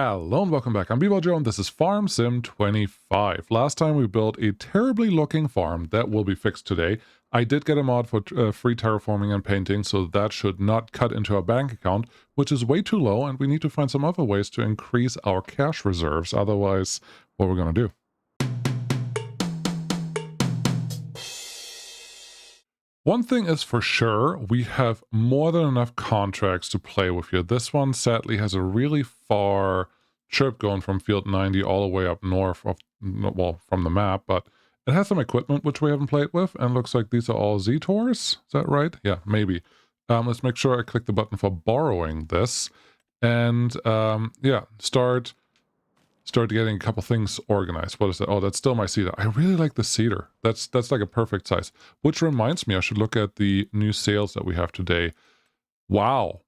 Hello and welcome back. I'm Joe and this is Farm Sim 25. Last time we built a terribly looking farm that will be fixed today. I did get a mod for free terraforming and painting, so that should not cut into our bank account, which is way too low, and we need to find some other ways to increase our cash reserves. Otherwise, what we're going to do? One thing is for sure, we have more than enough contracts to play with here. This one sadly has a really far trip going from field 90 all the way up north of, well, from the map, but it has some equipment which we haven't played with, and looks like these are all Z-Tours. Is that right? Yeah, maybe. Let's make sure I click the button for borrowing this, and yeah, start getting a couple things organized. What is that? Oh, that's still my cedar. I really like the cedar. That's like a perfect size. Which reminds me, I should look at the new sales that we have today. Wow.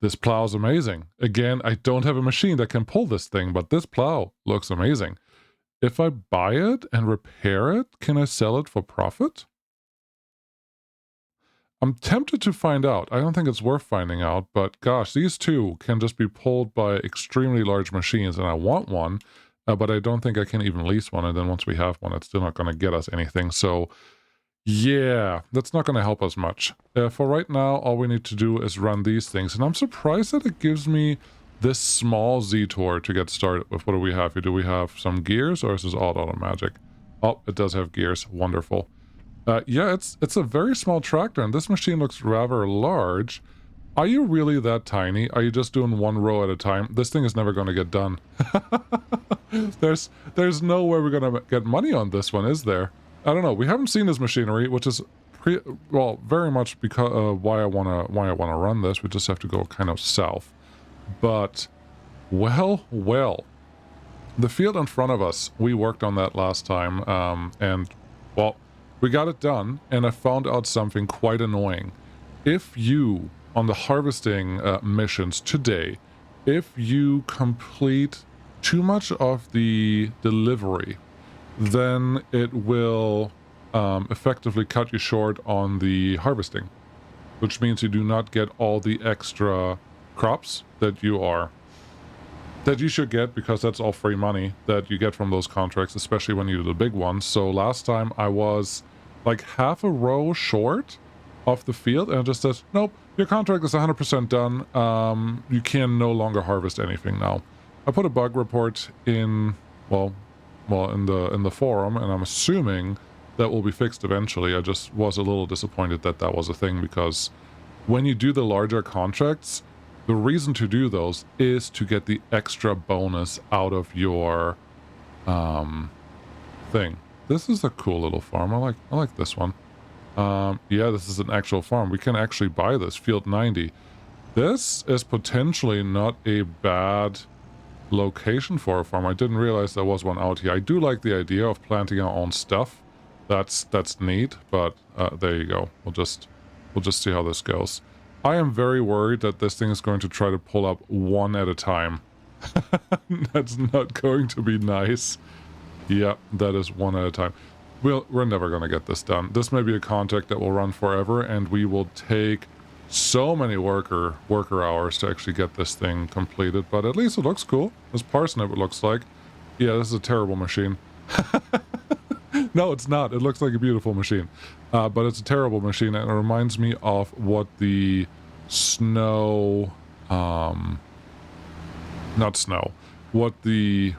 This plow is amazing. Again, I don't have a machine that can pull this thing, but this plow looks amazing. If I buy it and repair it, can I sell it for profit? I'm tempted to find out. I don't think it's worth finding out, but gosh, these two can just be pulled by extremely large machines, and I want one, but I don't think I can even lease one, and then once we have one, it's still not going to get us anything, so yeah, that's not going to help us much. For right now, all we need to do is run these things, and I'm surprised that it gives me this small Z-Tour to get started with. What do we have here? Do we have some gears, or is this all auto magic? Oh, it does have gears. Wonderful. Yeah, it's a very small tractor, and this machine looks rather large. Are you really that tiny? Are you just doing one row at a time? This thing is never going to get done. There's no way we're going to get money on this one, is there? I don't know. We haven't seen this machinery, which is very much because why I wanna run this. We just have to go kind of south. But well, the field in front of us, we worked on that last time, and well, we got it done, and I found out something quite annoying. If you, on the harvesting missions today, if you complete too much of the delivery, then it will effectively cut you short on the harvesting, which means you do not get all the extra crops that you should get, because that's all free money that you get from those contracts, especially when you do the big ones. So last time I was like half a row short of the field, and it just says, nope, your contract is 100% done. You can no longer harvest anything now. I put a bug report in, well, in the forum, and I'm assuming that will be fixed eventually. I just was a little disappointed that that was a thing, because when you do the larger contracts, the reason to do those is to get the extra bonus out of your thing. This is a cool little farm. I like this one. Yeah, this is an actual farm. We can actually buy this, field 90. This is potentially not a bad location for a farm. I didn't realize there was one out here. I do like the idea of planting our own stuff. That's neat, but there you go. We'll just see how this goes. I am very worried that this thing is going to try to pull up one at a time. That's not going to be nice. Yeah, that is one at a time. We're never going to get this done. This may be a contract that will run forever, and we will take so many worker hours to actually get this thing completed, but at least it looks cool. This parsnip, it looks like. Yeah, this is a terrible machine. No, it's not. It looks like a beautiful machine. But it's a terrible machine, and it reminds me of what the snow... not snow. What the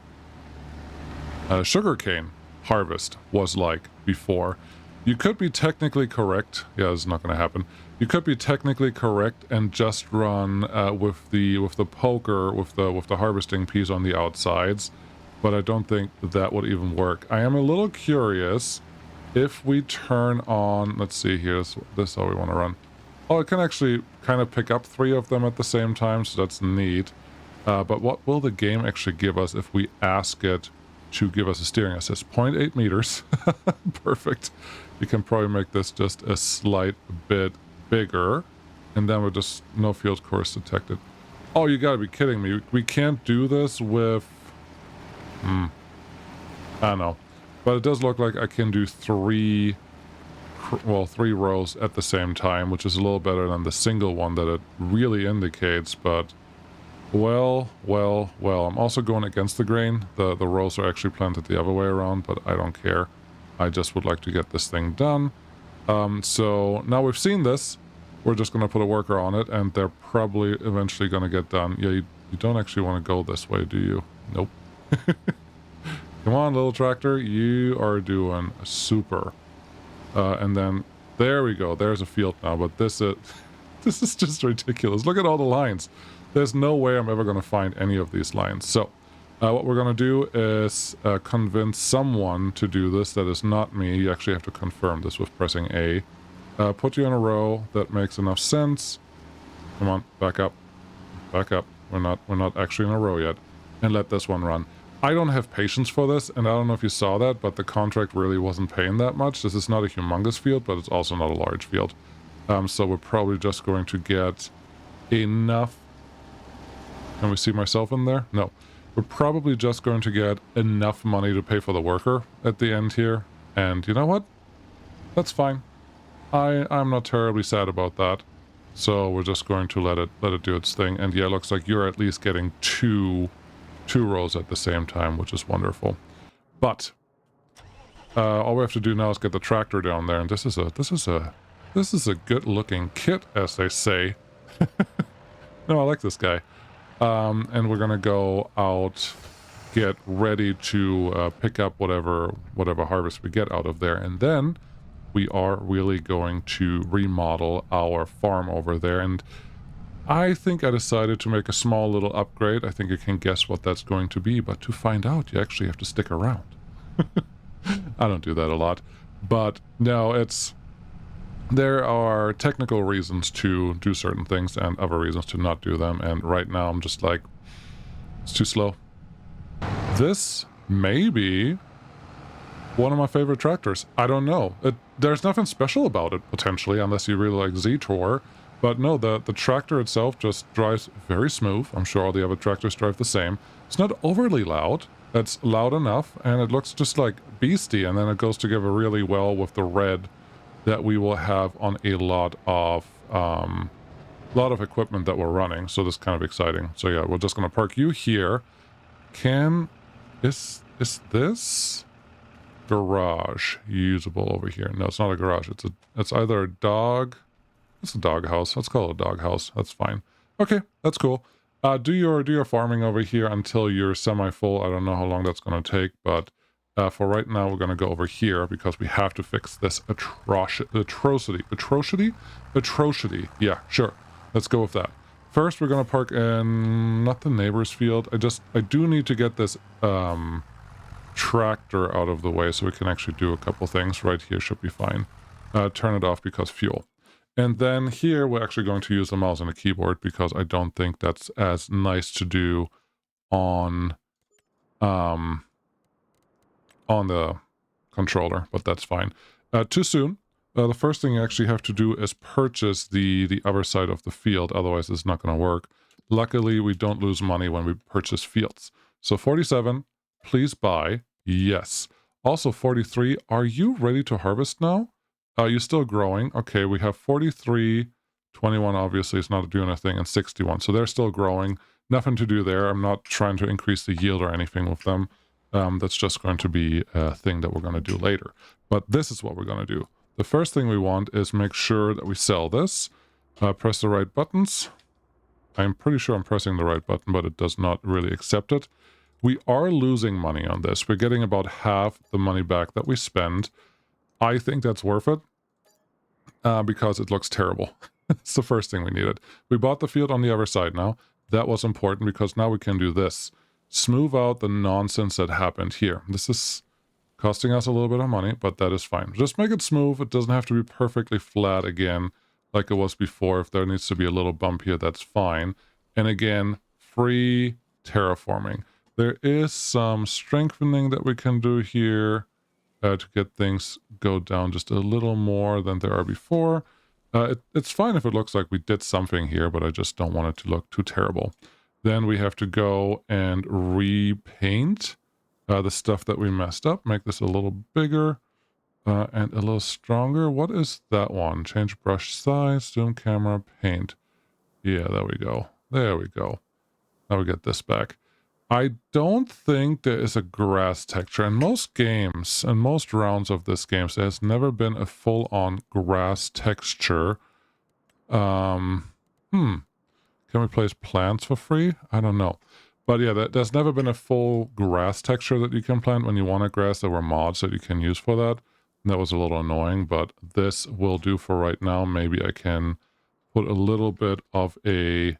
sugarcane harvest was like before. You could be technically correct. Yeah, it's not going to happen. You could be technically correct and just run with the poker, with the harvesting piece on the outsides, but I don't think that would even work. I am a little curious if we turn on, let's see here, this is how we want to run. Oh, it can actually kind of pick up 3 of them at the same time, so that's neat. But what will the game actually give us if we ask it to give us a steering assist? 0.8 meters. Perfect. You can probably make this just a slight bit bigger, and then we're just no field course detected. Oh, you gotta be kidding me. We can't do this with... I don't know. But it does look like I can do 3 rows at the same time, which is a little better than the single one that it really indicates, but Well. I'm also going against the grain. The rows are actually planted the other way around, but I don't care. I just would like to get this thing done. So now we've seen this. We're just going to put a worker on it, and they're probably eventually going to get done. Yeah, you don't actually want to go this way, do you? Nope. Come on, little tractor. You are doing super. And then there we go. There's a field now, but this is this is just ridiculous. Look at all the lines. There's no way I'm ever going to find any of these lines. So what we're going to do is convince someone to do this that is not me. You actually have to confirm this with pressing A. Put you in a row that makes enough sense. Come on, back up. Back up. We're not actually in a row yet. And let this one run. I don't have patience for this, and I don't know if you saw that, but the contract really wasn't paying that much. This is not a humongous field, but it's also not a large field. So we're probably just going to get enough. Can we see myself in there? No. We're probably just going to get enough money to pay for the worker at the end here. And you know what? That's fine. I'm not terribly sad about that. So we're just going to let it do its thing. And yeah, it looks like you're at least getting two rows at the same time, which is wonderful. But all we have to do now is get the tractor down there, and this is a good looking kit, as they say. No, I like this guy. And we're gonna go out, get ready to pick up whatever harvest we get out of there, and then we are really going to remodel our farm over there. And I think I decided to make a small little upgrade. I think you can guess what that's going to be, but to find out, you actually have to stick around. I don't do that a lot. But no, there are technical reasons to do certain things and other reasons to not do them, and right now I'm just like, it's too slow. This may be one of my favorite tractors. I don't know. There's nothing special about it, potentially, unless you really like Z-Tor. But no, the tractor itself just drives very smooth. I'm sure all the other tractors drive the same. It's not overly loud. It's loud enough, and it looks just like beastie, and then it goes together really well with the red that we will have on a lot of equipment that we're running. So this is kind of exciting. So yeah, we're just going to park you here. Is this garage usable over here? No, it's not a garage. It's either a dog. It's a dog house. Let's call it a dog house. That's fine. Okay, that's cool. Do your farming over here until you're semi-full. I don't know how long that's going to take, but for right now, we're going to go over here because we have to fix this atrocity. Yeah, sure. Let's go with that. First, we're going to park in not the neighbor's field. I do need to get this tractor out of the way so we can actually do a couple things. Right here should be fine. Turn it off because fuel. And then here we're actually going to use the mouse and a keyboard because I don't think that's as nice to do on the controller, but that's fine. Too soon. The first thing you actually have to do is purchase the other side of the field, otherwise it's not going to work. Luckily, we don't lose money when we purchase fields. So 47, please buy. Yes. Also 43, are you ready to harvest now? Are you still growing? Okay, we have 43, 21 obviously is not doing a thing, and 61. So they're still growing. Nothing to do there. I'm not trying to increase the yield or anything with them. That's just going to be a thing that we're going to do later. But this is what we're going to do. The first thing we want is make sure that we sell this. Press the right buttons. I'm pretty sure I'm pressing the right button, but it does not really accept it. We are losing money on this. We're getting about half the money back that we spend. I think that's worth it because it looks terrible. It's the first thing we needed. We bought the field on the other side now. That was important because now we can do this. Smooth out the nonsense that happened here. This is costing us a little bit of money, but that is fine. Just make it smooth. It doesn't have to be perfectly flat again like it was before. If there needs to be a little bump here, that's fine. And again, free terraforming. There is some strengthening that we can do here to get things go down just a little more than they are before. It's fine if it looks like we did something here, but I just don't want it to look too terrible. Then we have to go and repaint the stuff that we messed up. Make this a little bigger and a little stronger. What is that one? Change brush size, zoom camera, paint. Yeah, there we go. There we go. Now we get this back. I don't think there is a grass texture. In most games, in most rounds of this game, there has never been a full-on grass texture. Can we place plants for free? I don't know. But yeah, there's never been a full grass texture that you can plant when you want a grass. There were mods that you can use for that. And that was a little annoying, but this will do for right now. Maybe I can put a little bit of a,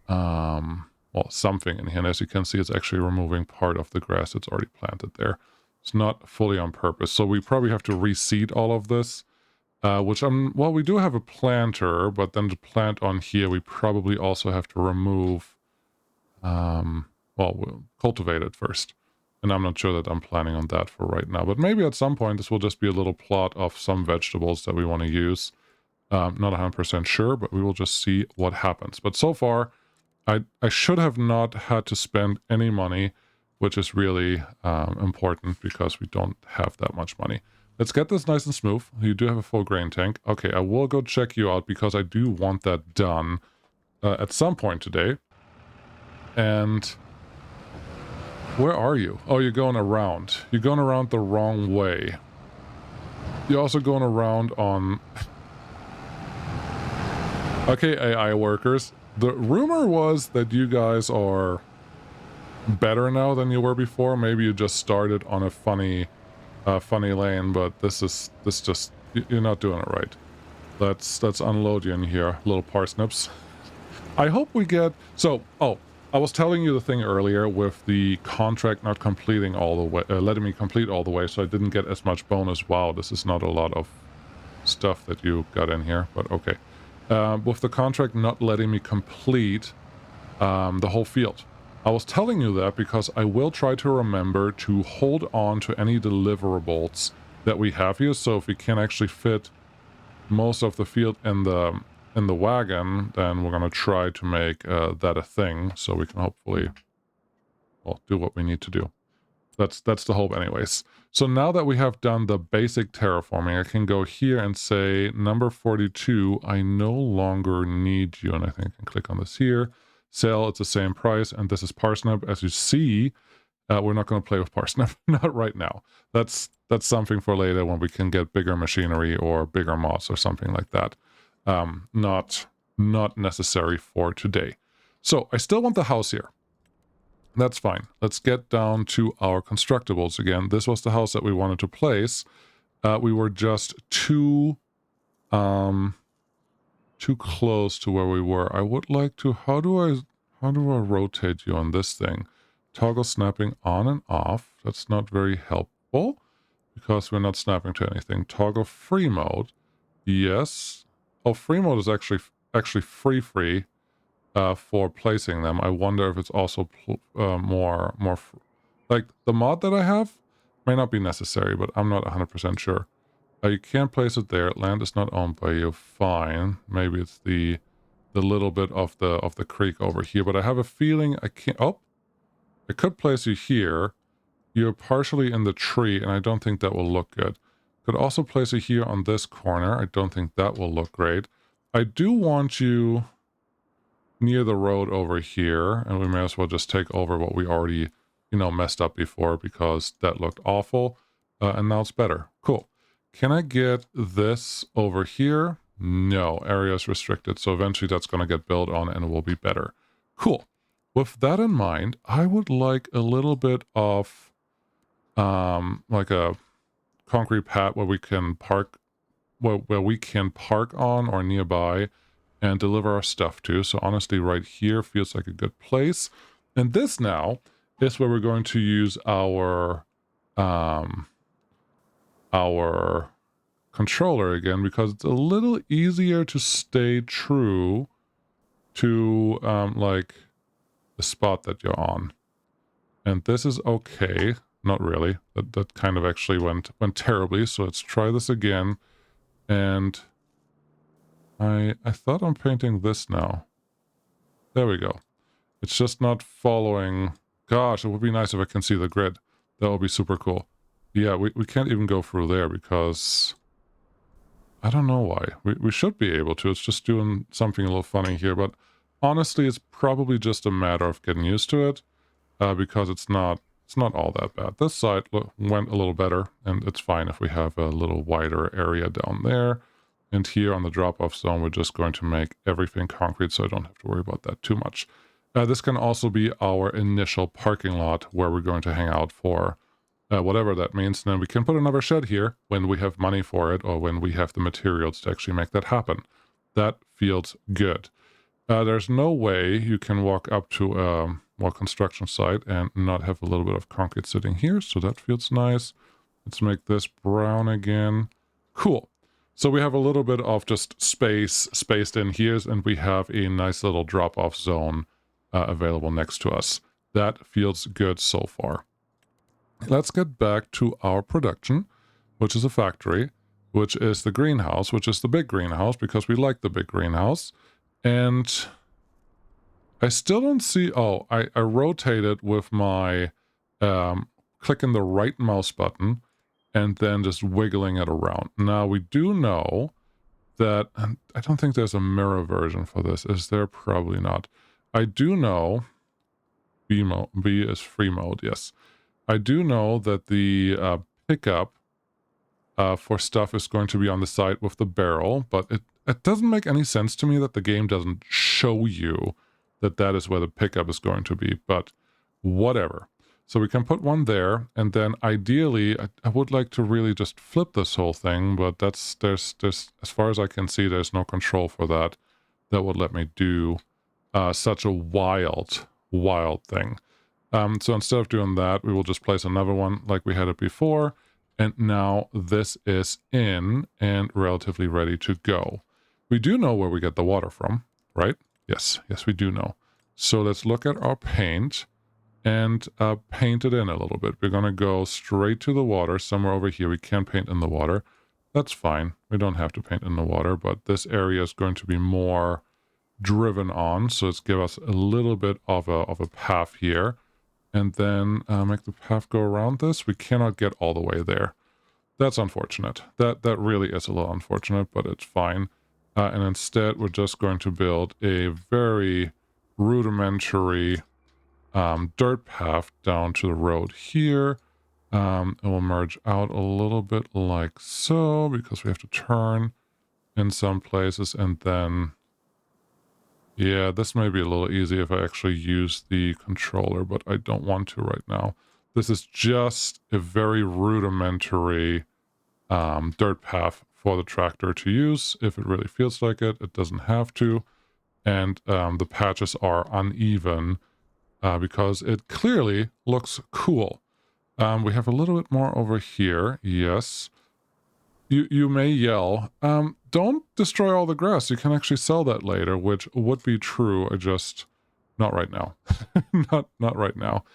well, something in here. And as you can see, it's actually removing part of the grass that's already planted there. It's not fully on purpose. So we probably have to reseed all of this. Well, we do have a planter, but then to plant on here, we probably also have to remove, we'll cultivate it first. And I'm not sure that I'm planning on that for right now. But maybe at some point, this will just be a little plot of some vegetables that we want to use. Not 100% sure, but we will just see what happens. But so far, I should have not had to spend any money, which is really important because we don't have that much money. Let's get this nice and smooth. You do have a full grain tank. Okay, I will go check you out because I do want that done at some point today. And where are you? Oh, you're going around. You're going around the wrong way. You're also going around on... Okay, AI workers. The rumor was that you guys are better now than you were before. Maybe you just started on a funny lane, but you're not doing it right. Let's unload you in here, little parsnips. I hope we get... So, I was telling you the thing earlier with the contract not completing all the way, letting me complete all the way, so I didn't get as much bonus. Wow, this is not a lot of stuff that you got in here, but okay. With the contract not letting me complete the whole field. I was telling you that because I will try to remember to hold on to any deliverables that we have here, so if we can actually fit most of the field in the wagon, then we're going to try to make that a thing, so we can hopefully, well, do what we need to do. That's the hope anyways. So now that we have done the basic terraforming, I can go here and say, number 42, I no longer need you, and I think I can click on this here. Sell, it's the same price, and this is parsnip. As you see, we're not going to play with parsnip, not right now. That's something for later when we can get bigger machinery or bigger mods or something like that. Not necessary for today. So I still want the house here. That's fine. Let's get down to our constructibles again. This was the house that we wanted to place. We were just too close to where we were. I would like to... How do I rotate you on this thing? Toggle snapping on and off. That's not very helpful because we're not snapping to anything. Toggle free mode. Yes. Oh, free mode is actually free for placing them. I wonder if it's also more like the mod that I have may not be necessary, but I'm not 100% sure. You can't place it there. Land is not owned by you. Fine. Maybe it's the little bit of the creek over here, but I have a feeling I can't... Oh, I could place you here. You're partially in the tree, and I don't think that will look good. Could also place you here on this corner. I don't think that will look great. I do want you near the road over here, and we may as well just take over what we already, messed up before because that looked awful, and now it's better. Cool. Can I get this over here? No, area is restricted, so eventually that's going to get built on and it will be better. Cool. With that in mind, I would like a little bit of like a concrete pad where we can park, where we can park on or nearby and deliver our stuff to. So honestly, right here feels like a good place. And this now is where we're going to use our controller again, because it's a little easier to stay true to like the spot that you're on. And this is okay. Not really. That kind of actually went terribly. So let's try this again. And I thought I'm painting this now. There we go. It's just not following. Gosh, it would be nice if I can see the grid. That would be super cool. Yeah, we can't even go through there because I don't know why. We should be able to. It's just doing something a little funny here, but honestly, it's probably just a matter of getting used to it, because it's not all that bad. This side went a little better, and it's fine if we have a little wider area down there. And here on the drop-off zone, we're just going to make everything concrete, so I don't have to worry about that too much. This can also be our initial parking lot where we're going to hang out for whatever that means. And then we can put another shed here when we have money for it, or when we have the materials to actually make that happen. That feels good. There's no way you can walk up to a construction site and not have a little bit of concrete sitting here, so that feels nice. Let's make this brown again. Cool. So we have a little bit of just space spaced in here, and we have a nice little drop-off zone available next to us. That feels good so far. Let's get back to our production, which is a factory, which is the greenhouse, which is the big greenhouse, because we like the big greenhouse. And I still don't see... Oh, I rotated with my clicking the right mouse button and then just wiggling it around. Now, we do know that... And I don't think there's a mirror version for this. Is there? Probably not. I do know... B is free mode, yes. I do know that the pickup for stuff is going to be on the side with the barrel, but it doesn't make any sense to me that the game doesn't show you that that is where the pickup is going to be, but whatever. So we can put one there, and then ideally, I would like to really just flip this whole thing, but there's as far as I can see, there's no control for that would let me do such a wild thing. So instead of doing that, we will just place another one like we had it before. And now this is in and relatively ready to go. We do know where we get the water from, right? Yes, we do know. So let's look at our paint and paint it in a little bit. We're going to go straight to the water somewhere over here. We can paint in the water. That's fine. We don't have to paint in the water, but this area is going to be more driven on. So let's give us a little bit of a path here. And then make the path go around this. We cannot get all the way there. That's unfortunate. That really is a little unfortunate, but it's fine. And instead, we're just going to build a very rudimentary dirt path down to the road here. And we'll merge out a little bit like so, because we have to turn in some places. And then... Yeah, this may be a little easy if I actually use the controller, but I don't want to right now. This is just a very rudimentary dirt path for the tractor to use. If it really feels like it, it doesn't have to. And the patches are uneven because it clearly looks cool. We have a little bit more over here. Yes. You may yell, don't destroy all the grass. You can actually sell that later, which would be true. Not right now. not right now.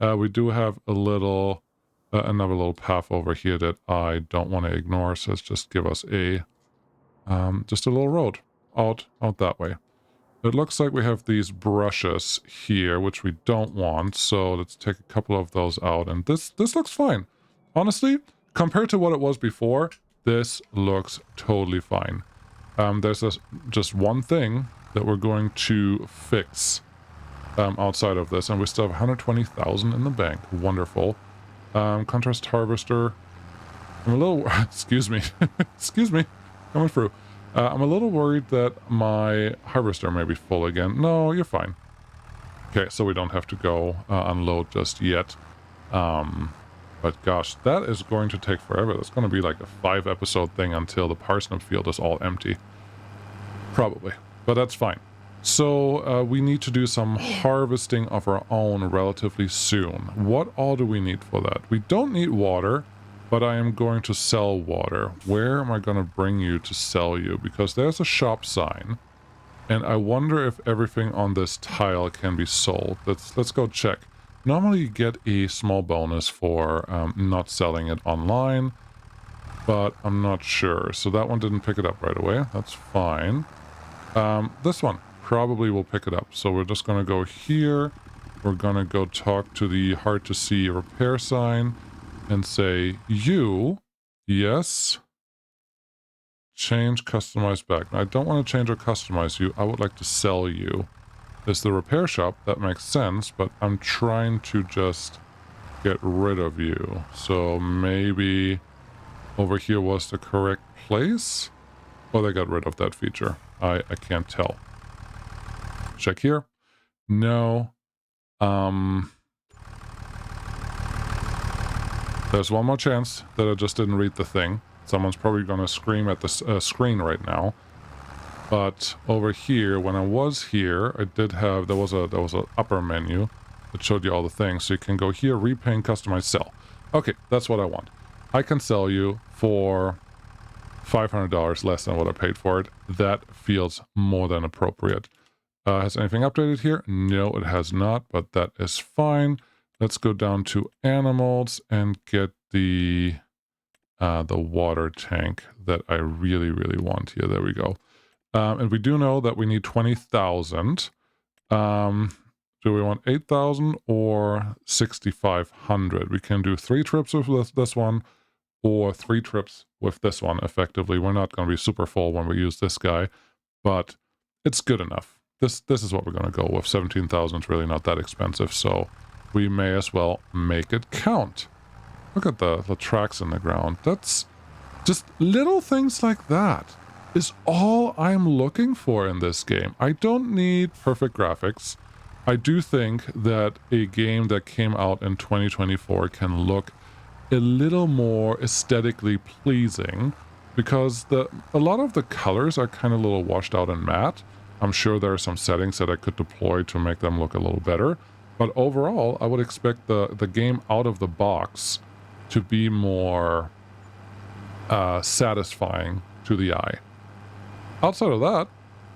We do have a little, another little path over here that I don't want to ignore. So let's just give us just a little road out that way. It looks like we have these brushes here, which we don't want. So let's take a couple of those out. And this looks fine. Honestly, compared to what it was before, this looks totally fine. There's just one thing that we're going to fix outside of this, and we still have 120,000 in the bank. Wonderful. Contrast harvester. I'm a little... Excuse me. Excuse me. Coming through. I'm a little worried that my harvester may be full again. No, you're fine. Okay, so we don't have to go unload just yet. But gosh, that is going to take forever. That's going to be like a 5-episode thing until the parsnip field is all empty. Probably. But that's fine. So we need to do some harvesting of our own relatively soon. What all do we need for that? We don't need water, but I am going to sell water. Where am I going to bring you to sell you? Because there's a shop sign. And I wonder if everything on this tile can be sold. Let's go check. Normally you get a small bonus for not selling it online, but I'm not sure. So that one didn't pick it up right away. That's fine. This one probably will pick it up. So we're just going to go here. We're going to go talk to the hard to see repair sign and say, you, yes, change, customize back. Now, I don't want to change or customize you. I would like to sell you. is the repair shop. That makes sense, but I'm trying to just get rid of you. So maybe over here was the correct place? Or they got rid of that feature. I can't tell. Check here. No. There's one more chance that I just didn't read the thing. Someone's probably gonna scream at the screen right now. But over here, when I was here, I did have, there was a upper menu that showed you all the things. So you can go here, repaint, customize, sell. Okay, that's what I want. I can sell you for $500 less than what I paid for it. That feels more than appropriate. Has anything updated here? No, it has not, but that is fine. Let's go down to animals and get the water tank that I really, really want here. There we go. And we do know that we need 20,000. Do we want 8,000 or 6,500? We can do 3 trips with this one or 3 trips with this one, effectively. We're not going to be super full when we use this guy, but it's good enough. This is what we're going to go with. 17,000 is really not that expensive, so we may as well make it count. Look at the tracks in the ground. That's just little things like that is all I'm looking for in this game. I don't need perfect graphics. I do think that a game that came out in 2024 can look a little more aesthetically pleasing because a lot of the colors are kind of a little washed out and matte. I'm sure there are some settings that I could deploy to make them look a little better. But overall, I would expect the game out of the box to be more satisfying to the eye. Outside of that,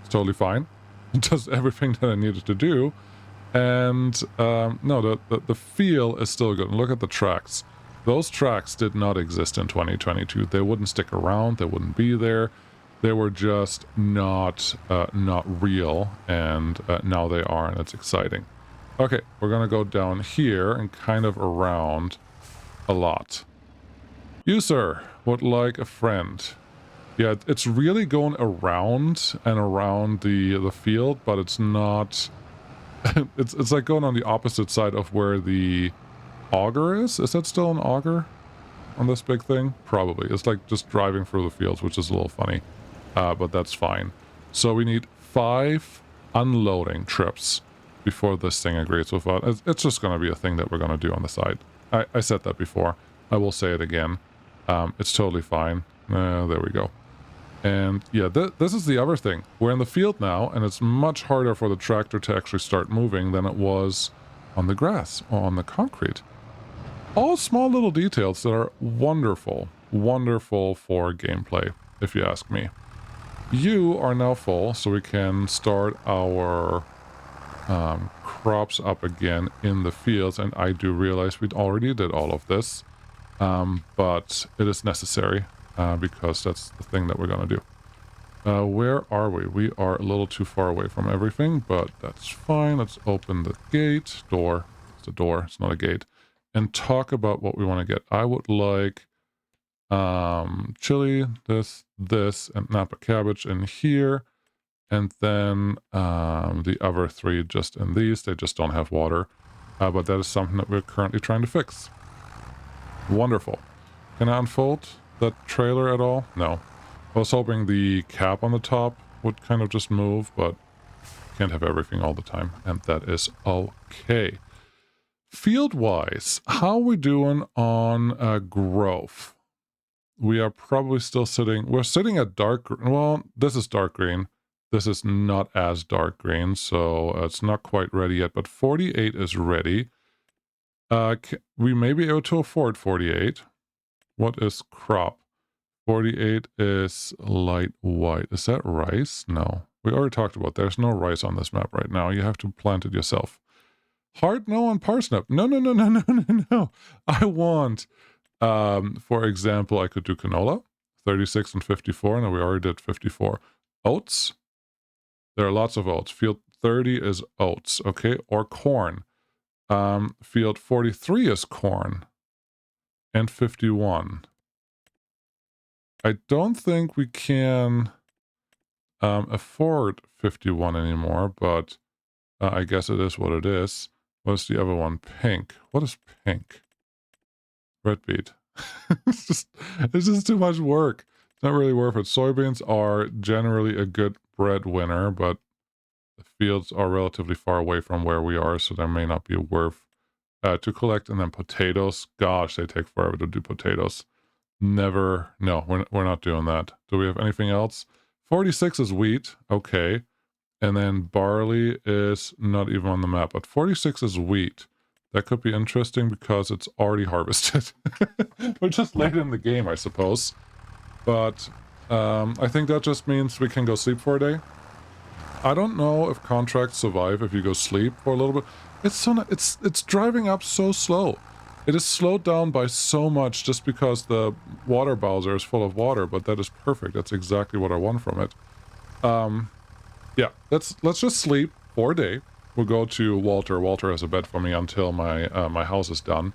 it's totally fine. It does everything that I needed to do. And no, the feel is still good. Look at the tracks. Those tracks did not exist in 2022. They wouldn't stick around. They wouldn't be there. They were just not real. And now they are, and it's exciting. Okay, we're going to go down here and kind of around a lot. You, sir, would like a friend. Yeah, it's really going around and around the field, but it's not... it's like going on the opposite side of where the auger is. Is that still an auger on this big thing? Probably. It's like just driving through the fields, which is a little funny, but that's fine. So we need 5 unloading trips before this thing agrees with us. It's just going to be a thing that we're going to do on the side. I said that before. I will say it again. It's totally fine. There we go. And yeah, this is the other thing. We're in the field now, and it's much harder for the tractor to actually start moving than it was on the grass or on the concrete. All small little details that are wonderful, wonderful for gameplay, if you ask me. You are now full, so we can start our crops up again in the fields, and I do realize we already did all of this, but it is necessary. Because that's the thing that we're going to do. Where are we? We are a little too far away from everything, but that's fine. Let's open the gate. Door. It's a door. It's not a gate. And talk about what we want to get. I would like chili, this, and Napa cabbage in here. And then the other 3 just in these. They just don't have water. But that is something that we're currently trying to fix. Wonderful. Can I unfold that trailer at all? No. I was hoping the cap on the top would kind of just move, but can't have everything all the time, and that is okay. Field-wise, how are we doing on growth? We are probably still sitting... We're sitting at dark... Well, this is dark green. This is not as dark green, so it's not quite ready yet, but 48 is ready. We may be able to afford 48. What is crop? 48 is light white. Is that rice? No. We already talked about there's no rice on this map right now. You have to plant it yourself. Hard no on parsnip. No, no, no, no, no, no, no. I want, for example, I could do canola. 36 and 54. No, we already did 54. Oats. There are lots of oats. Field 30 is oats, okay? Or corn. Field 43 is corn. And 51. I don't think we can afford 51 anymore, but I guess it is what it is. What's the other one? Pink. What is pink? Red beet. It's just too much work. It's not really worth it. Soybeans are generally a good breadwinner, but the fields are relatively far away from where we are, so there may not be worth to collect. And then potatoes. Gosh, they take forever to do potatoes. Never. No, we're not doing that. Do we have anything else? 46 is wheat. Okay. And then barley is not even on the map, but 46 is wheat. That could be interesting because it's already harvested. We're just late in the game, I suppose. But I think that just means we can go sleep for a day. I don't know if contracts survive if you go sleep for a little bit. It's driving up so slow. It is slowed down by so much just because the water bowser is full of water, but that is perfect. That's exactly what I want from it. Yeah, let's just sleep for a day. We'll go to Walter. Walter has a bed for me until my house is done.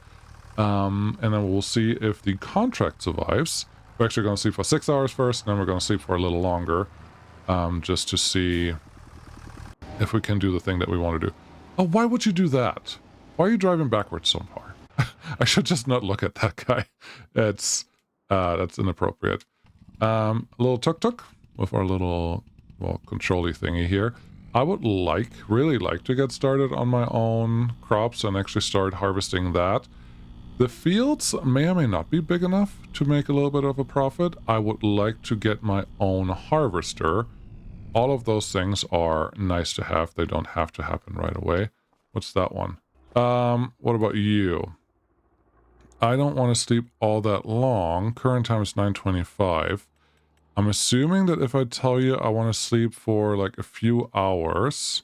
And then we'll see if the contract survives. We're actually going to sleep for 6 hours first, and then we're going to sleep for a little longer, just to see if we can do the thing that we want to do. Oh, why would you do that? Why are you driving backwards so far? I should just not look at that guy. That's inappropriate. A little tuk-tuk with our little, well, control-y thingy here. I would really like to get started on my own crops and actually start harvesting that. The fields may or may not be big enough to make a little bit of a profit. I would like to get my own harvester. All of those things are nice to have. They don't have to happen right away. What's that one? What about you? I don't want to sleep all that long. Current time is 9:25. I'm assuming that if I tell you I want to sleep for like a few hours,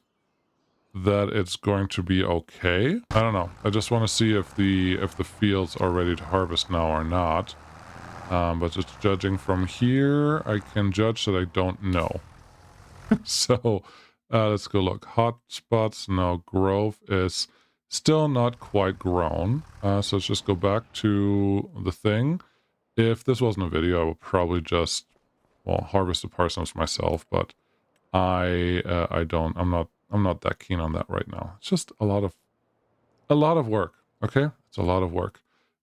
that it's going to be okay. I don't know. I just want to see if the fields are ready to harvest now or not. But just judging from here, I can judge that I don't know. So let's go look. Hot spots. No, growth is still not quite grown. So let's just go back to the thing. If this wasn't a video, I would probably just, well, harvest the parsnips myself, but I don't. I'm not that keen on that right now. It's just a lot of work. Okay, it's a lot of work.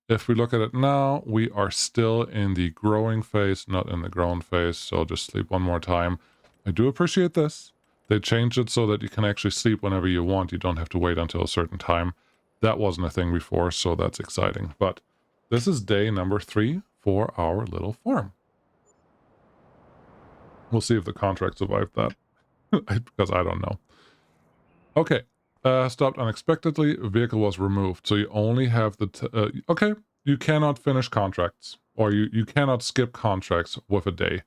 If we look at it now, we are still in the growing phase, not in the grown phase. So just sleep one more time. I do appreciate this. They changed it so that you can actually sleep whenever you want. You don't have to wait until a certain time. That wasn't a thing before, so that's exciting. But this is day number 3 for our little farm. We'll see if the contract survived that. Because I don't know. Okay. Stopped unexpectedly. Vehicle was removed. So you only have the... okay. You cannot finish contracts. Or you cannot skip contracts with a day.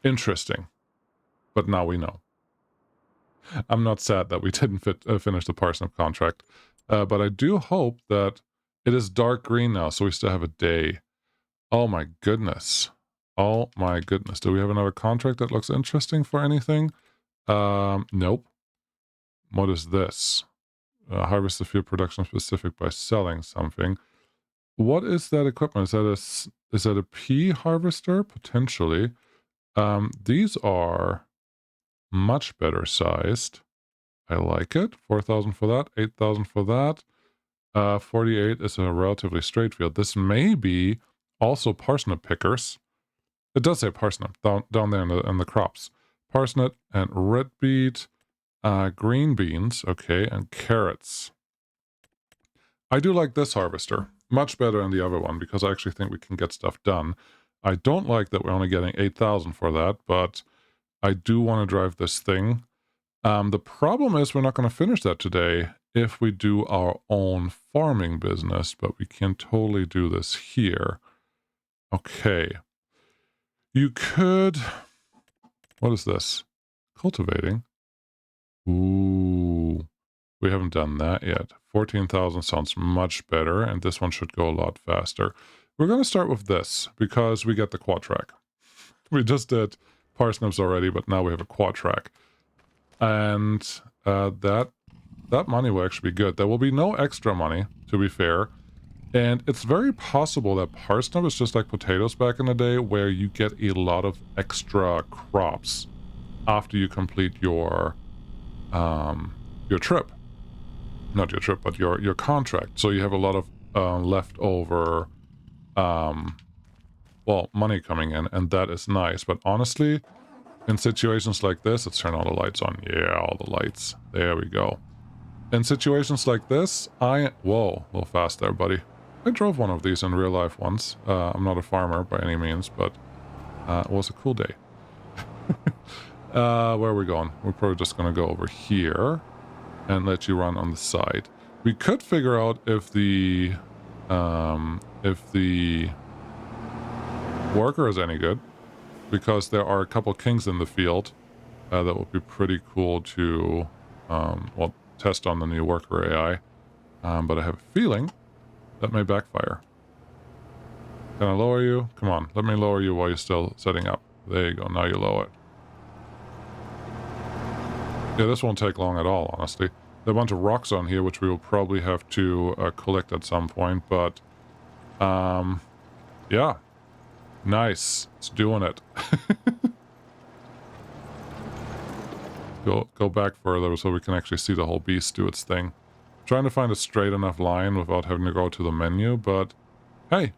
Interesting. But now we know. I'm not sad that we didn't finish the parsnip contract. But I do hope that it is dark green now. So we still have a day. Oh my goodness. Oh my goodness. Do we have another contract that looks interesting for anything? Nope. What is this? Harvest the field production specific by selling something. What is that equipment? Is that a pea harvester? Potentially. These are much better sized. I like it. 4,000 for that. 8,000 for that. 48 is a relatively straight field. This may be also parsnip pickers. It does say parsnip down there in the crops. Parsnip and red beet. Green beans, okay, and carrots. I do like this harvester. Much better than the other one, because I actually think we can get stuff done. I don't like that we're only getting 8,000 for that, but I do want to drive this thing. The problem is we're not going to finish that today if we do our own farming business, but we can totally do this here. Okay. You could... What is this? Cultivating. Ooh, we haven't done that yet. 14,000 sounds much better, and this one should go a lot faster. We're going to start with this, because we get the quad track. We just did parsnips already, but now we have a quad track. And that money will actually be good. There will be no extra money, to be fair. And it's very possible that parsnip is just like potatoes back in the day, where you get a lot of extra crops after you complete your your trip. Not your trip, but your contract. So you have a lot of leftover, well, money coming in, and that is nice. But honestly, in situations like this, let's turn all the lights on. Yeah, all the lights. There we go. In situations like this, whoa, a little fast there, buddy. I drove one of these in real life once. I'm not a farmer by any means, but it was a cool day. Where are we going? We're probably just going to go over here and let you run on the side. We could figure out if the worker is any good, because there are a couple kings in the field. That would be pretty cool to, well, test on the new worker AI. But I have a feeling that may backfire. Can I lower you? Come on, let me lower you while you're still setting up. There you go, now you lower it. Yeah, this won't take long at all, honestly. There are a bunch of rocks on here, which we will probably have to collect at some point, but, yeah. Nice. It's doing it. Go back further so we can actually see the whole beast do its thing. Trying to find a straight enough line without having to go to the menu, but hey,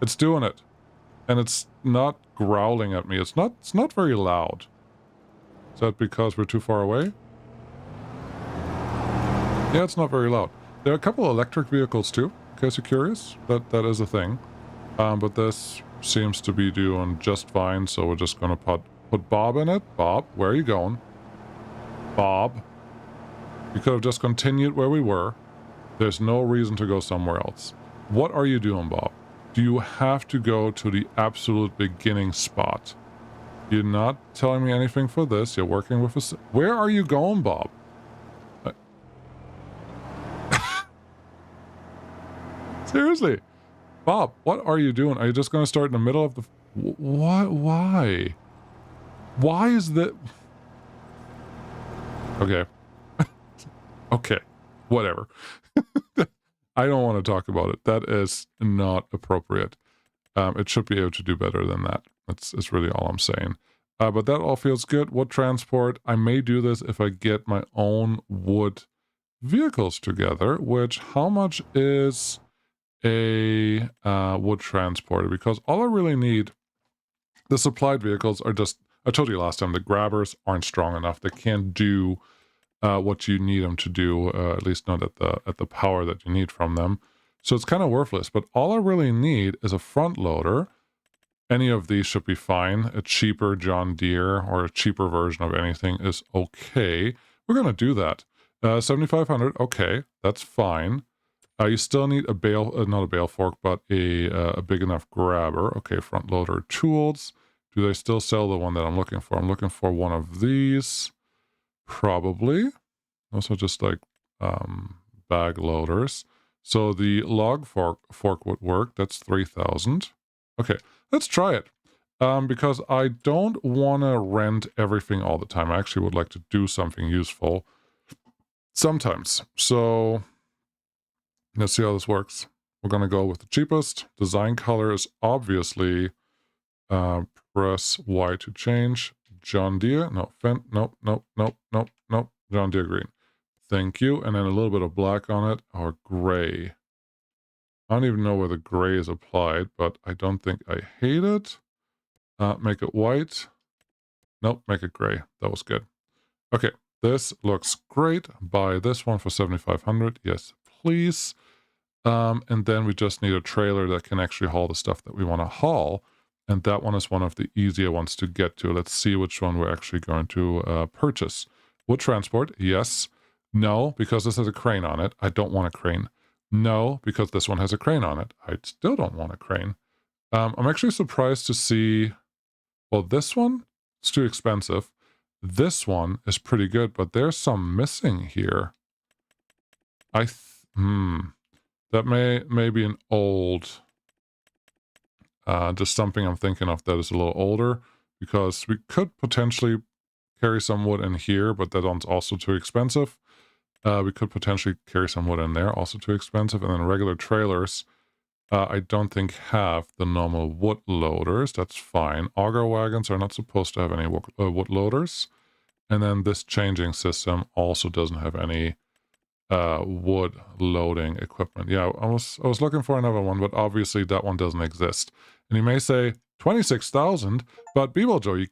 it's doing it. And it's not growling at me. It's not very loud. Is that because we're too far away? Yeah, it's not very loud. There are a couple electric vehicles too, in case you're curious. That is a thing. But this seems to be doing just fine, so we're just gonna put Bob in it. Bob, where are you going? Bob. We could have just continued where we were. There's no reason to go somewhere else. What are you doing, Bob? Do you have to go to the absolute beginning spot? You're not telling me anything for this. You're working with us. Where are you going, Bob? Seriously. Bob, what are you doing? Are you just going to start in the middle of the... What? Why? Why is that... Okay. Okay. Whatever. I don't want to talk about it. That is not appropriate. It should be able to do better than that. That's really all I'm saying. But that all feels good. Wood transport. I may do this if I get my own wood vehicles together, which how much is a wood transporter? Because all I really need, the supplied vehicles are just, I told you last time, the grabbers aren't strong enough. They can't do what you need them to do, at least not at the power that you need from them. So it's kind of worthless, but all I really need is a front loader. Any of these should be fine. A cheaper John Deere or a cheaper version of anything is okay. We're going to do that. 7,500, okay, that's fine. You still need a bale, not a bale fork, but a big enough grabber. Okay, front loader tools. Do they still sell the one that I'm looking for? I'm looking for one of these. Probably. Also just like bag loaders. So the log fork would work. That's 3,000. Okay, let's try it. Because I don't want to rent everything all the time. I actually would like to do something useful sometimes. So let's see how this works. We're going to go with the cheapest. Design color is obviously press Y to change. John Deere. No, Fendt. Nope, nope, nope, nope, nope. John Deere green. Thank you. And then a little bit of black on it, or gray. I don't even know where the gray is applied, but I don't think I hate it. Make it white. Nope, make it gray. That was good. Okay, this looks great. Buy this one for 7,500. Yes, please. And then we just need a trailer that can actually haul the stuff that we want to haul. And that one is one of the easier ones to get to. Let's see which one we're actually going to purchase. Wood transport, yes. No, because this has a crane on it. I don't want a crane. No, because this one has a crane on it. I still don't want a crane. I'm actually surprised to see... Well, this one, it's too expensive. This one is pretty good, but there's some missing here. That may be an old... just something I'm thinking of that is a little older, because we could potentially carry some wood in here, but that one's also too expensive. We could potentially carry some wood in there, also too expensive. And then regular trailers, I don't think have the normal wood loaders. That's fine. Auger wagons are not supposed to have any wood loaders. And then this changing system also doesn't have any wood loading equipment. Yeah, I was looking for another one, but obviously that one doesn't exist. And you may say 26,000, but Joe,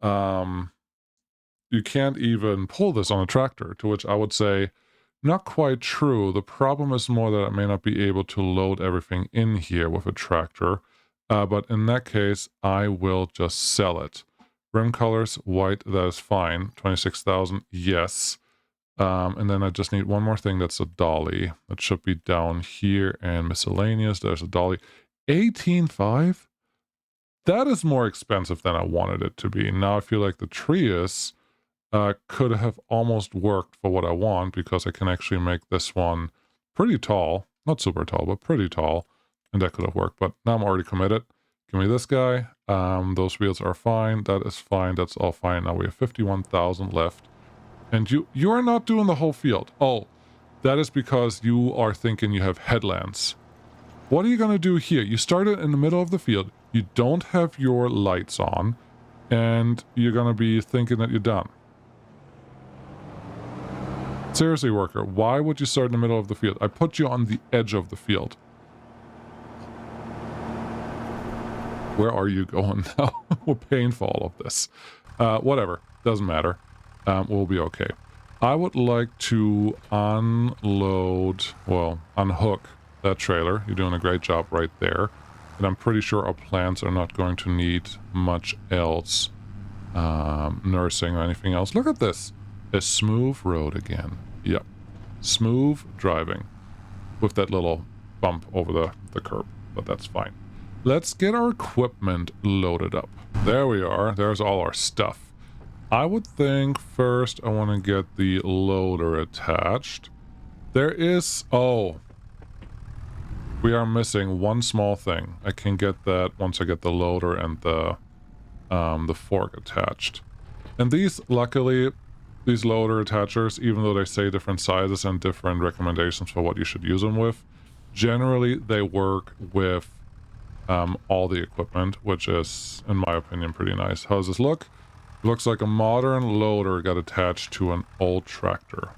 um, you can't even pull this on a tractor. To which I would say, not quite true. The problem is more that I may not be able to load everything in here with a tractor. But in that case, I will just sell it. Rim colors, white, that is fine. 26,000, yes. And then I just need one more thing. That's a dolly. That should be down here, and miscellaneous. There's a dolly. 18.5? That is more expensive than I wanted it to be. Now I feel like the Trius could have almost worked for what I want, because I can actually make this one pretty tall. Not super tall, but pretty tall. And that could have worked. But now I'm already committed. Give me this guy. Those wheels are fine. That is fine. That's all fine. Now we have 51,000 left. And you are not doing the whole field. Oh, that is because you are thinking you have headlands. What are you going to do here? You started in the middle of the field. You don't have your lights on. And you're going to be thinking that you're done. Seriously, worker, why would you start in the middle of the field? I put you on the edge of the field. Where are you going now? We're paying for all of this. Whatever. Doesn't matter. We'll be okay. I would like to unload, well, unhook that trailer. You're doing a great job right there. And I'm pretty sure our plants are not going to need much else. Nursing or anything else. Look at this. A smooth road again. Yep. Smooth driving. With that little bump over the curb. But that's fine. Let's get our equipment loaded up. There we are. There's all our stuff. I would think first I want to get the loader attached. There is... oh. We are missing one small thing. I can get that once I get the loader and the fork attached. And these, luckily, these loader attachers, even though they say different sizes and different recommendations for what you should use them with, generally they work with all the equipment, which is, in my opinion, pretty nice. How does this look? It looks like a modern loader got attached to an old tractor.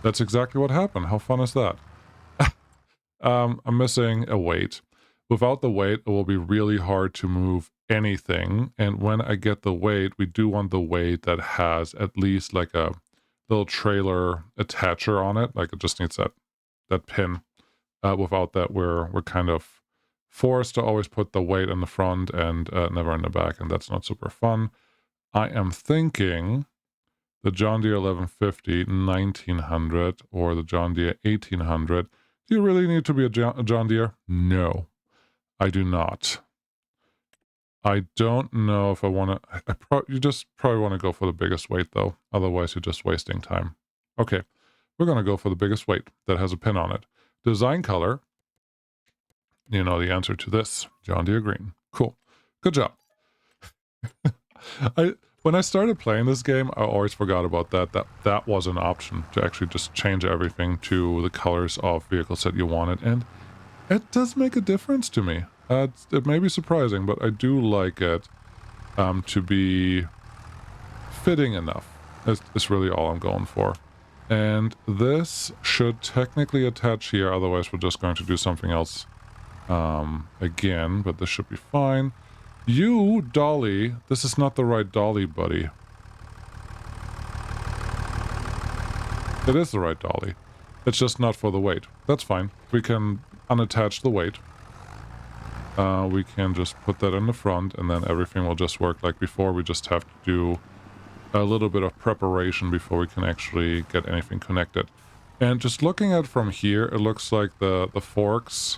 That's exactly what happened. How fun is that? I'm missing a weight. Without the weight, it will be really hard to move anything. And when I get the weight, we do want the weight that has at least like a little trailer attacher on it. Like it just needs that pin. Without that, we're kind of forced to always put the weight in the front and never in the back, and that's not super fun. I am thinking the John Deere 1150 1900 or the John Deere 1800. Do you really need to be a John Deere? No, I do not. I don't know if I want to... you just probably want to go for the biggest weight, though. Otherwise, you're just wasting time. Okay, we're going to go for the biggest weight that has a pin on it. Design color. You know the answer to this. John Deere green. Cool. Good job. When I started playing this game, I always forgot about that was an option to actually just change everything to the colors of vehicles that you wanted, and it does make a difference to me. It may be surprising, but I do like it to be fitting enough. It's really all I'm going for. And this should technically attach here, otherwise we're just going to do something else again, but this should be fine. You, dolly, this is not the right dolly, buddy. It is the right dolly. It's just not for the weight. That's fine. We can unattach the weight. We can just put that in the front, and then everything will just work like before. We just have to do a little bit of preparation before we can actually get anything connected. And just looking at it from here, it looks like the forks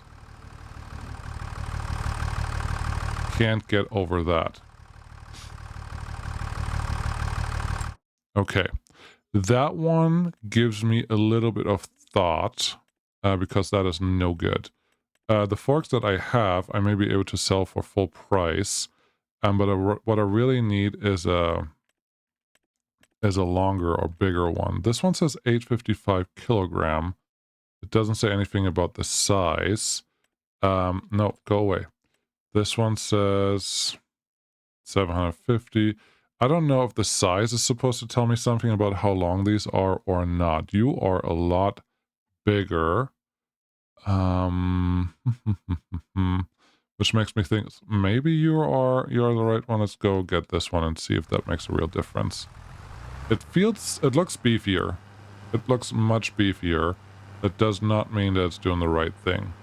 can't get over that. Okay. That one gives me a little bit of thought, because that is no good. The forks that I have, I may be able to sell for full price, but what I really need is a longer or bigger one. This one says 855 kilogram. It doesn't say anything about the size. No, go away. This one says 750. I don't know if the size is supposed to tell me something about how long these are or not. You are a lot bigger. Um, which makes me think maybe you're the right one. Let's go get this one and see if that makes a real difference. It looks beefier. It looks much beefier. That does not mean that it's doing the right thing.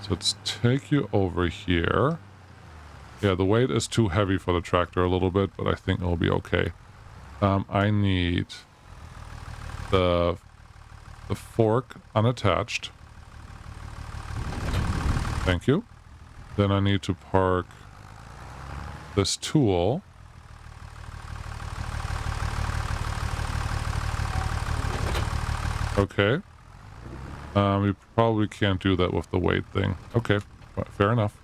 So let's take you over here. Yeah, the weight is too heavy for the tractor a little bit, but I think it'll be okay. I need the fork unattached. Thank you. Then I need to park this tool. Okay. We probably can't do that with the weight thing. Okay, fair enough.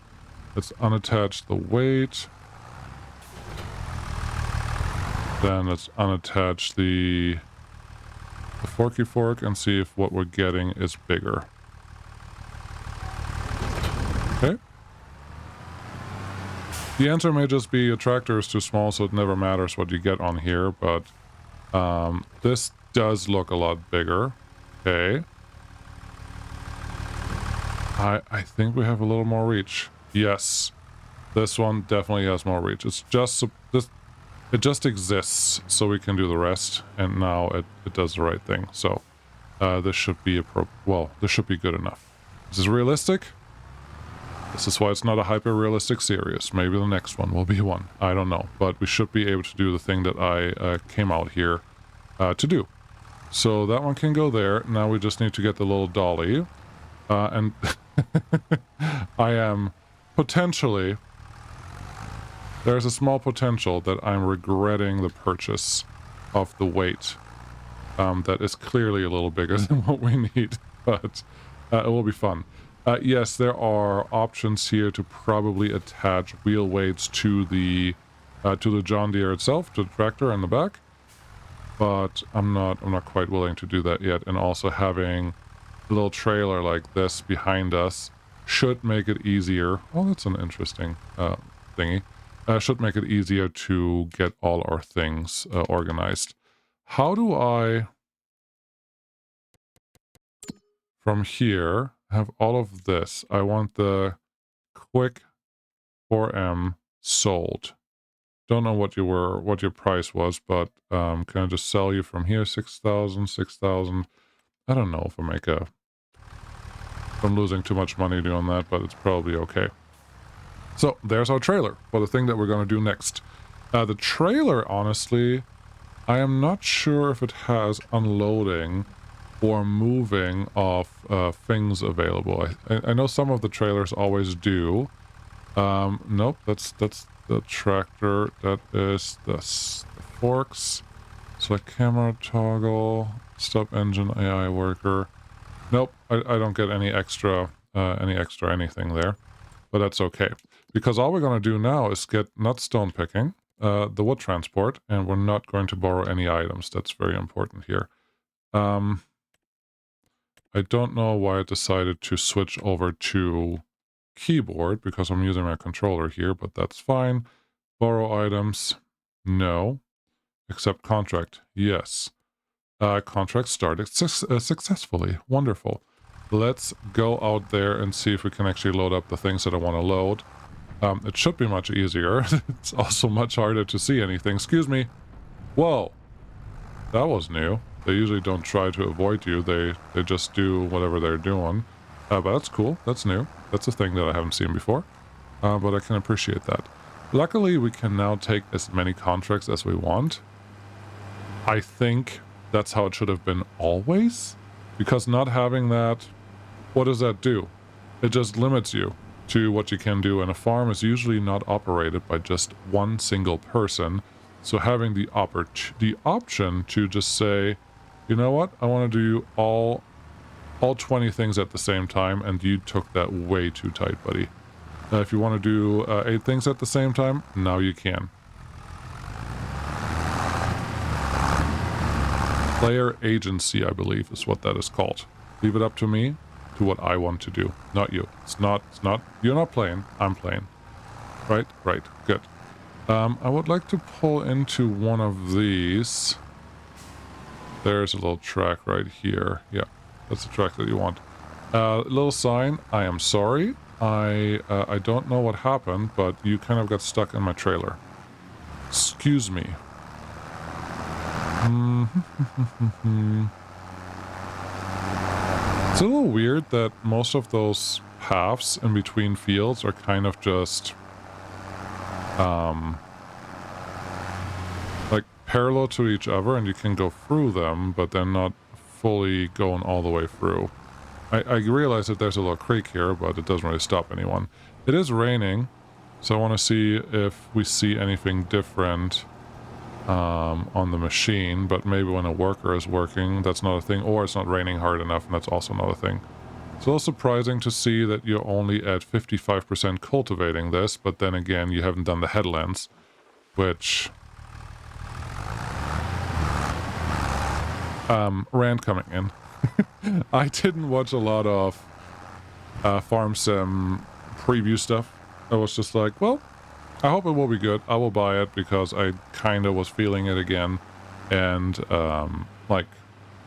Let's unattach the weight. Then let's unattach the forky fork and see if what we're getting is bigger. Okay. The answer may just be a tractor is too small, so it never matters what you get on here, but this does look a lot bigger. Okay. I think we have a little more reach. Yes. This one definitely has more reach. It's just it just exists so we can do the rest, and now it does the right thing. So this should be this should be good enough. Is this realistic? This is why it's not a hyper-realistic series. Maybe the next one will be one. I don't know. But we should be able to do the thing that I came out here to do. So that one can go there. Now we just need to get the little dolly. And I am potentially... There's a small potential that I'm regretting the purchase of the weight. That is clearly a little bigger than what we need. But it will be fun. Yes, there are options here to probably attach wheel weights to the John Deere itself, to the tractor in the back, but I'm not quite willing to do that yet. And also having a little trailer like this behind us should make it easier. Oh, that's an interesting thingy. Should make it easier to get all our things organized. How do I, from here, have all of this? I want the quick 4M sold. Don't know what your price was, but can I just sell you from here? 6,000, 6,000. I don't know if I'm losing too much money doing that, but it's probably okay. So there's our trailer for the thing that we're going to do next. The trailer, honestly, I am not sure if it has unloading or moving of things available. I know some of the trailers always do. Nope, that's the tractor. That is the forks. Select camera toggle. Stop engine AI worker. Nope, I don't get any extra anything there, but that's okay because all we're gonna do now is get not stone picking, the wood transport, and we're not going to borrow any items. That's very important here. I don't know why I decided to switch over to keyboard because I'm using my controller here, but that's fine. Borrow items, no. Accept contract, yes. Contract started successfully. Wonderful. Let's go out there and see if we can actually load up the things that I want to load. It should be much easier. It's also much harder to see anything. Excuse me. Whoa. That was new. They usually don't try to avoid you. They just do whatever they're doing. But that's cool. That's new. That's a thing that I haven't seen before. But I can appreciate that. Luckily, we can now take as many contracts as we want. I think that's how it should have been always. Because not having that, what does that do? It just limits you to what you can do. And a farm is usually not operated by just one single person. So having the option to just say, you know what, I want to do all 20 things at the same time, and you took that way too tight, buddy. If you want to do 8 things at the same time, now you can. Player agency, I believe, is what that is called. Leave it up to me, to what I want to do, not you. It's not, you're not playing, I'm playing. Right, good. I would like to pull into one of these. There's a little track right here. Yeah, that's the track that you want. Little sign, I am sorry. I don't know what happened, but you kind of got stuck in my trailer. Excuse me. It's a little weird that most of those paths in between fields are kind of just like parallel to each other, and you can go through them, but they're not fully going all the way through. I realize that there's a little creek here, but it doesn't really stop anyone. It is raining, so I want to see if we see anything different on the machine, but maybe when a worker is working, that's not a thing, or it's not raining hard enough, and that's also not a thing. It's a little surprising to see that you're only at 55% cultivating this, but then again, you haven't done the headlands, which... Rand coming in. I didn't watch a lot of Farm Sim preview stuff. I was just like, well, I hope it will be good. I will buy it because I kind of was feeling it again, and like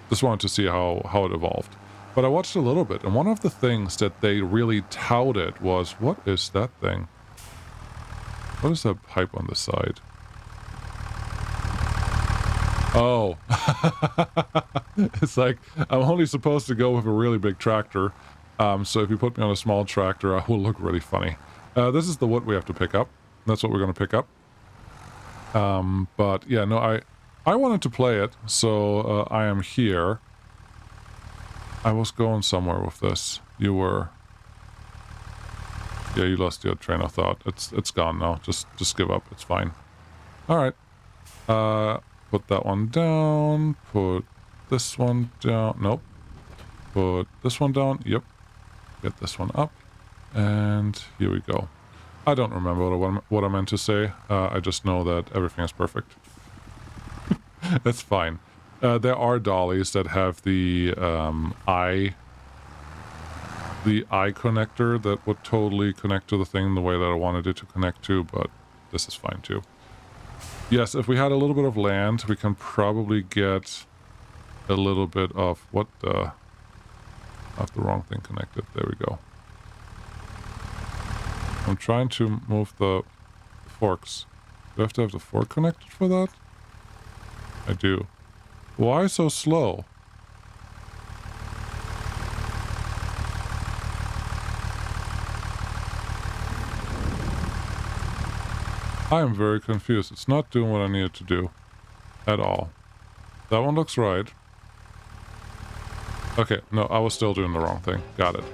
just wanted to see how it evolved. But I watched a little bit, and one of the things that they really touted was, what is that thing? What is that pipe on the side? Oh, it's like I'm only supposed to go with a really big tractor. So if you put me on a small tractor, I will look really funny. This is the wood we have to pick up. That's what we're going to pick up. But yeah, no, I wanted to play it, so I am here. I was going somewhere with this. You were... Yeah, you lost your train of thought. It's gone now. Just give up. It's fine. All right. Put that one down. Put this one down. Nope. Put this one down. Yep. Get this one up. And here we go. I don't remember what I meant to say. I just know that everything is perfect. That's fine. There are dollies that have the eye connector that would totally connect to the thing the way that I wanted it to connect to, but this is fine too. Yes, if we had a little bit of land, we can probably get a little bit of... What the... I have the wrong thing connected. There we go. I'm trying to move the forks. Do I have to have the fork connected for that? I do. Why so slow? I am very confused. It's not doing what I need it to do. At all. That one looks right. Okay, no, I was still doing the wrong thing. Got it.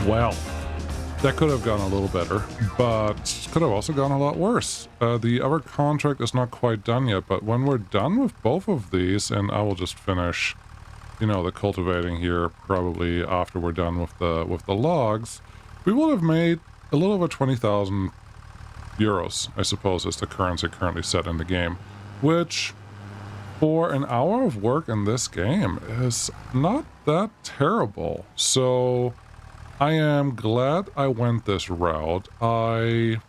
Well, that could have gone a little better, but could have also gone a lot worse. The other contract is not quite done yet, but when we're done with both of these, and I will just finish, you know, the cultivating here probably after we're done with the logs, we will have made a little over 20,000 euros, I suppose, is the currency currently set in the game, which for an hour of work in this game is not that terrible. So I am glad I went this route. I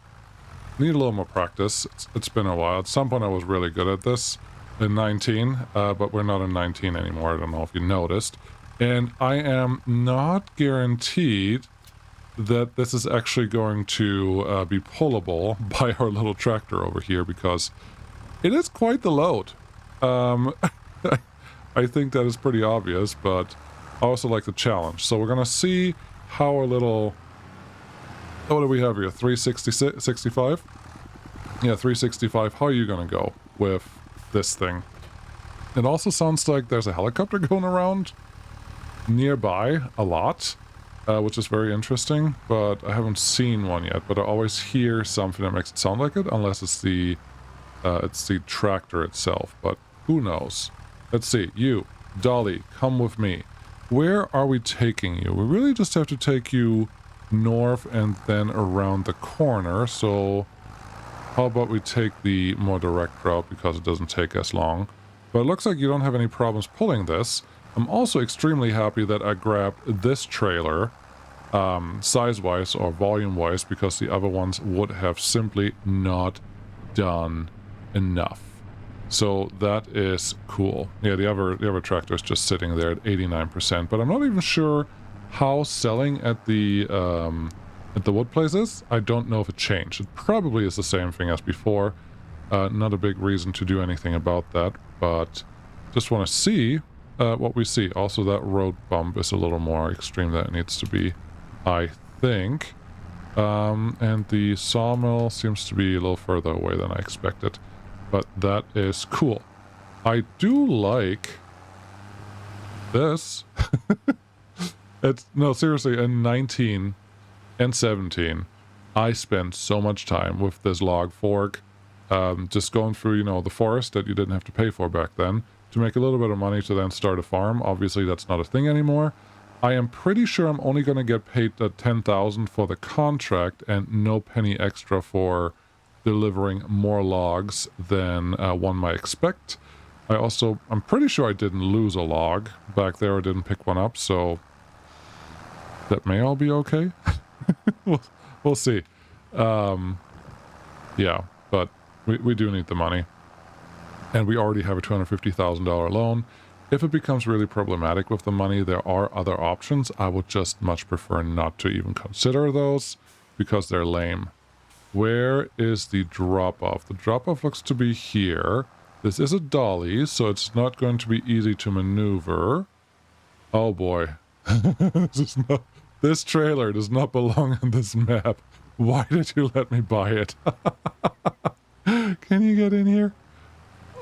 Need a little more practice. It's been a while. At some point I was really good at this in 19, but we're not in 19 anymore. I don't know if you noticed. And I am not guaranteed that this is actually going to be pullable by our little tractor over here, because it is quite the load. Um, I think that is pretty obvious, but I also like the challenge. So we're going to see how our little... What do we have here? 366, 65? Yeah, 365. How are you going to go with this thing? It also sounds like there's a helicopter going around nearby a lot, which is very interesting, but I haven't seen one yet. But I always hear something that makes it sound like it, unless it's the tractor itself. But who knows? Let's see. You, Dolly, come with me. Where are we taking you? We really just have to take you north and then around the corner. So how about we take the more direct route, because it doesn't take as long. But it looks like you don't have any problems pulling this. I'm also extremely happy that I grabbed this trailer, size-wise or volume-wise, because the other ones would have simply not done enough. So that is cool. Yeah, the other tractor is just sitting there at 89%, but I'm not even sure how selling at the wood places. I don't know if it changed. It probably is the same thing as before. Not a big reason to do anything about that, but just want to see what we see. Also, that road bump is a little more extreme than it needs to be, I think. And the sawmill seems to be a little further away than I expected, but that is cool. I do like this. No, seriously, in 19 and 17, I spent so much time with this log fork, just going through, you know, the forest that you didn't have to pay for back then, to make a little bit of money to then start a farm. Obviously, that's not a thing anymore. I am pretty sure I'm only going to get paid the 10,000 for the contract and no penny extra for delivering more logs than one might expect. I'm pretty sure I didn't lose a log back there. I didn't pick one up, so that may all be okay. we'll see. Yeah, but we do need the money. And we already have a $250,000 loan. If it becomes really problematic with the money, there are other options. I would just much prefer not to even consider those, because they're lame. Where is the drop-off? The drop-off looks to be here. This is a dolly, so it's not going to be easy to maneuver. Oh boy. This trailer does not belong on this map. Why did you let me buy it? Can you get in here?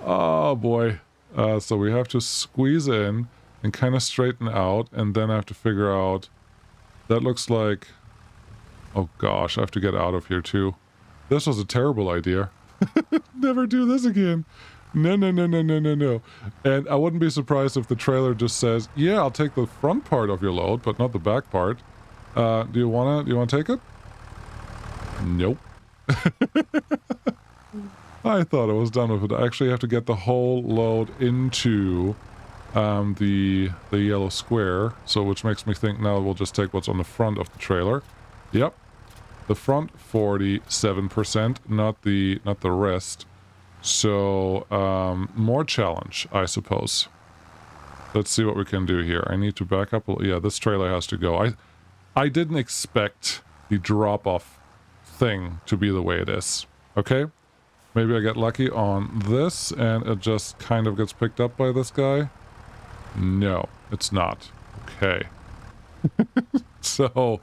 Oh boy. So we have to squeeze in and kind of straighten out, and then I have to figure out... That looks like... Oh gosh, I have to get out of here too. This was a terrible idea. Never do this again. No. And I wouldn't be surprised if the trailer just says, yeah, I'll take the front part of your load, but not the back part. Do you wanna take it? Nope. I thought I was done with it. I actually have to get the whole load into the yellow square, so which makes me think now we'll just take what's on the front of the trailer. Yep. The front 47%, not the rest. So more challenge, I suppose. Let's see what we can do here. I need to back up. Yeah, this trailer has to go. I didn't expect the drop-off thing to be the way it is. Okay? Maybe I get lucky on this and it just kind of gets picked up by this guy. No, it's not. Okay. So,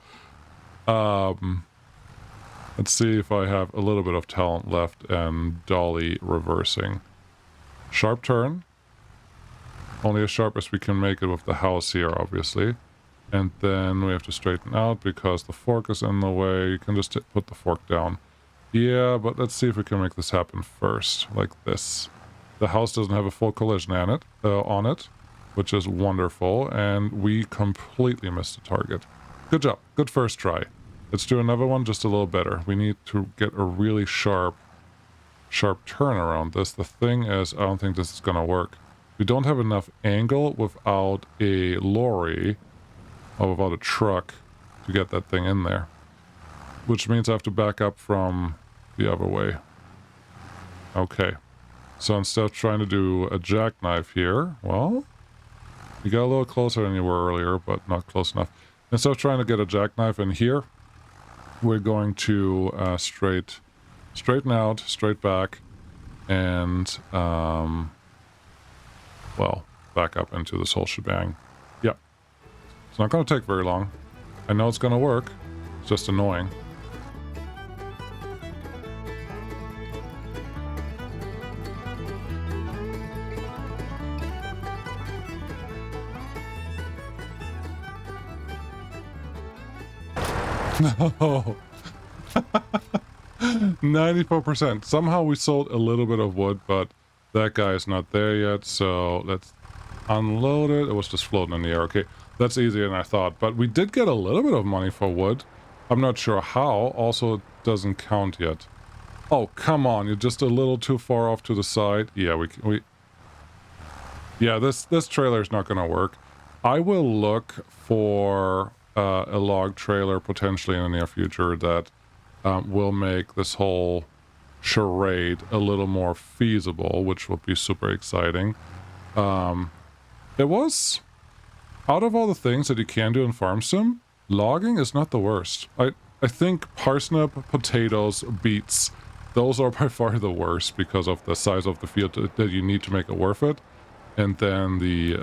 let's see if I have a little bit of talent left and dolly reversing. Sharp turn. Only as sharp as we can make it with the house here, obviously. And then we have to straighten out because the fork is in the way. You can just put the fork down. Yeah, but let's see if we can make this happen first, like this. The house doesn't have a full collision on it, which is wonderful, and we completely missed the target. Good job. Good first try. Let's do another one just a little better. We need to get a really sharp turn around this. The thing is, I don't think this is going to work. We don't have enough angle without a lorry or without a truck to get that thing in there. Which means I have to back up from the other way. Okay. So instead of trying to do a jackknife here, well, you got a little closer than you were earlier, but not close enough. Instead of trying to get a jackknife in here, we're going to straighten out, straight back, and, well, back up into this whole shebang. Yep. It's not going to take very long. I know it's going to work. It's just annoying. No. 94%. Somehow we sold a little bit of wood, but that guy is not there yet, so let's unload it. It was just floating in the air. Okay, that's easier than I thought, but we did get a little bit of money for wood. I'm not sure how. Also, it doesn't count yet. Oh, come on. You're just a little too far off to the side. Yeah, yeah, this trailer is not going to work. I will look for a log trailer potentially in the near future that will make this whole charade a little more feasible, which would be super exciting. It was, out of all the things that you can do in Farm Sim, logging is not the worst. I think parsnip, potatoes, beets, those are by far the worst because of the size of the field that you need to make it worth it. And then the,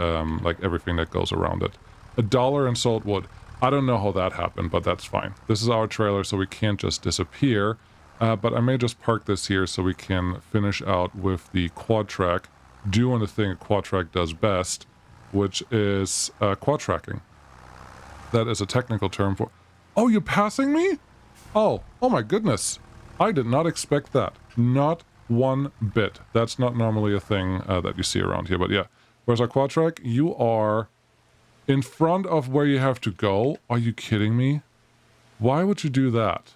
like everything that goes around it. $1 in salt wood. I don't know how that happened, but that's fine. This is our trailer, so we can't just disappear. But I may just park this here so we can finish out with the quad track, doing the thing a quad track does best, which is quad tracking. That is a technical term for... Oh, you're passing me? Oh my goodness. I did not expect that. Not one bit. That's not normally a thing that you see around here, but yeah. Where's our quad track? You are in front of where you have to go. Are you kidding me? Why would you do that?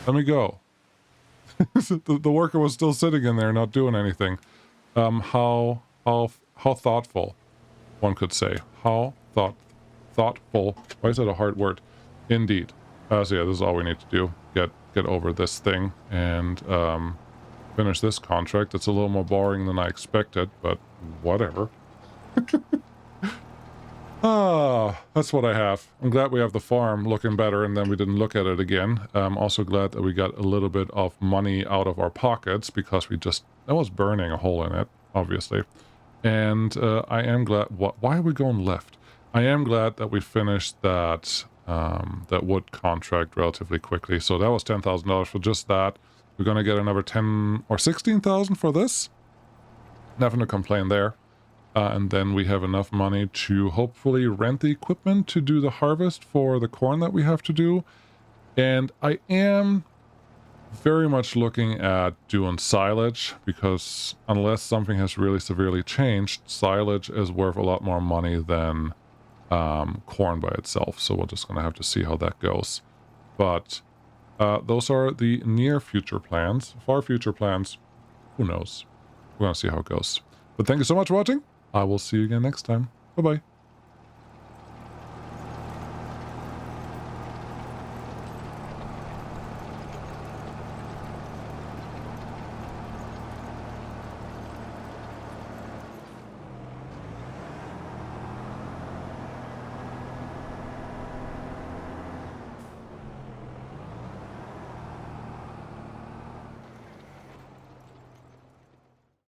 Let me go. The worker was still sitting in there not doing anything. How thoughtful, one could say. How thoughtful. Why is that a hard word? Indeed. So yeah, this is all we need to do. Get over this thing and finish this contract. It's a little more boring than I expected, but whatever. That's what I have. I'm glad we have the farm looking better and then we didn't look at it again. I'm also glad that we got a little bit of money out of our pockets because that was burning a hole in it, obviously. And I am glad... Why are we going left? I am glad that we finished that wood contract relatively quickly. So that was $10,000 for just that. We're going to get another 10 or 16,000 for this. Nothing to complain there. And then we have enough money to hopefully rent the equipment to do the harvest for the corn that we have to do. And I am very much looking at doing silage because unless something has really severely changed, silage is worth a lot more money than corn by itself. So we're just going to have to see how that goes. But those are the near future plans. Far future plans, who knows? We're going to see how it goes. But thank you so much for watching. I will see you again next time. Bye-bye.